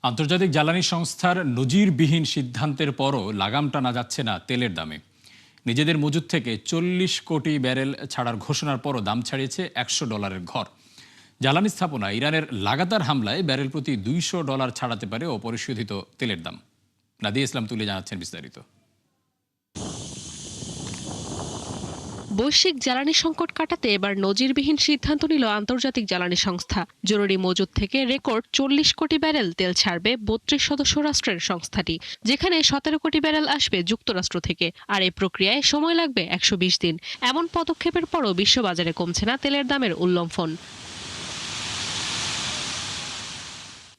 আন্তর্জাতিক জ্বালানি সংস্থার নজিরবিহীন সিদ্ধান্তের পরও লাগাম টানা যাচ্ছে না তেলের দামে। নিজেদের মজুদ থেকে 40 কোটি ব্যারেল ছাড়ার ঘোষণার পরও দাম ছাড়িয়েছে $100 ঘর। জ্বালানি স্থাপনা ইরানের লাগাতার হামলায় ব্যারেল প্রতি $200 ছাড়াতে পারে অপরিশোধিত তেলের দাম। নাদিয়া ইসলাম তুলে জানাচ্ছেন বিস্তারিত। বৈশ্বিক জ্বালানি সংকট কাটাতে এবার নজিরবিহীন সিদ্ধান্ত নিল আন্তর্জাতিক জ্বালানি সংস্থা। জরুরি মজুদ থেকে রেকর্ড 40 কোটি ব্যারেল তেল ছাড়বে 32 সদস্য রাষ্ট্রের সংস্থাটি, যেখানে 17 কোটি ব্যারেল আসবে যুক্তরাষ্ট্র থেকে। আর এই প্রক্রিয়ায় সময় লাগবে 120 দিন। এমন পদক্ষেপের পরও বিশ্ববাজারে কমছে না তেলের দামের উল্লম্ফন।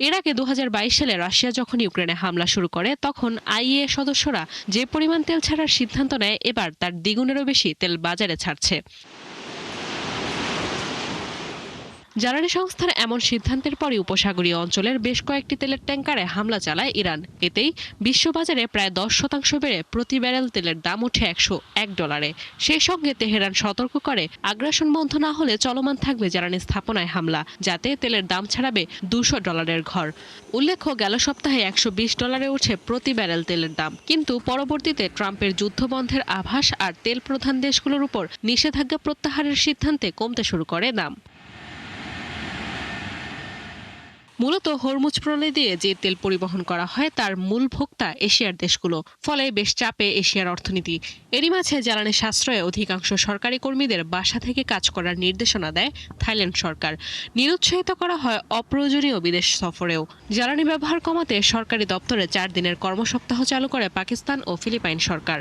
এর আগে 2022 সালে রাশিয়া যখন ইউক্রেনে হামলা শুরু করে, তখন আইইএ সদস্যরা যে পরিমাণ তেল ছাড়ার সিদ্ধান্ত নেয়, এবার তার দ্বিগুণেরও বেশি তেল বাজারে ছাড়ছে। জ্বালানি সংস্থার এমন সিদ্ধান্তের পরই উপসাগরীয় অঞ্চলের বেশ কয়েকটি তেলের ট্যাঙ্কারে হামলা চালায় ইরান। এতেই বিশ্ববাজারে প্রায় 10% বেড়ে প্রতি ব্যারেল তেলের দাম ওঠে $101। সেই সঙ্গে তেহরান সতর্ক করে, আগ্রাসন বন্ধ না হলে চলমান থাকবে জ্বালানি স্থাপনায় হামলা, যাতে তেলের দাম ছাড়াবে $200 ঘর। উল্লেখ্য, গেল সপ্তাহে $120 উঠে প্রতি ব্যারেল তেলের দাম। কিন্তু পরবর্তীতে ট্রাম্পের যুদ্ধবন্ধের আভাস আর তেল প্রধান দেশগুলোর উপর নিষেধাজ্ঞা প্রত্যাহারের সিদ্ধান্তে কমতে শুরু করে দাম। মূলত হরমুজ প্রণালী দিয়ে যে তেল পরিবহন করা হয়, তার মূল ভোক্তা এশিয়ার দেশগুলো। ফলে বেশ চাপে এশিয়ার অর্থনীতি। এরই মাঝে জ্বালানি সাশ্রয়ে অধিকাংশ সরকারি কর্মীদের বাসা থেকে কাজ করার নির্দেশনা দেয় থাইল্যান্ড সরকার। নিরুৎসাহিত করা হয় অপ্রয়োজনীয় বিদেশ সফরেও। জ্বালানি ব্যবহার কমাতে সরকারি দপ্তরে 4 দিনের কর্মসপ্তাহ চালু করে পাকিস্তান ও ফিলিপাইন সরকার।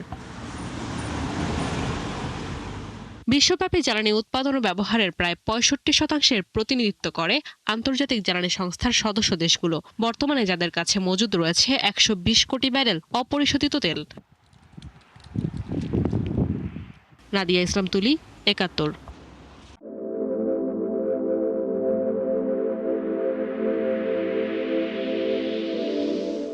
বিশ্বব্যাপী জ্বালানি উৎপাদন ও ব্যবহারের প্রায় 65% প্রতিনিধিত্ব করে আন্তর্জাতিক জ্বালানি সংস্থার সদস্য দেশগুলো। বর্তমানে যাদের কাছে মজুদ রয়েছে 120 কোটি ব্যারেল অপরিশোধিত তেল। নাদিয়া ইসলাম তুলি, 71।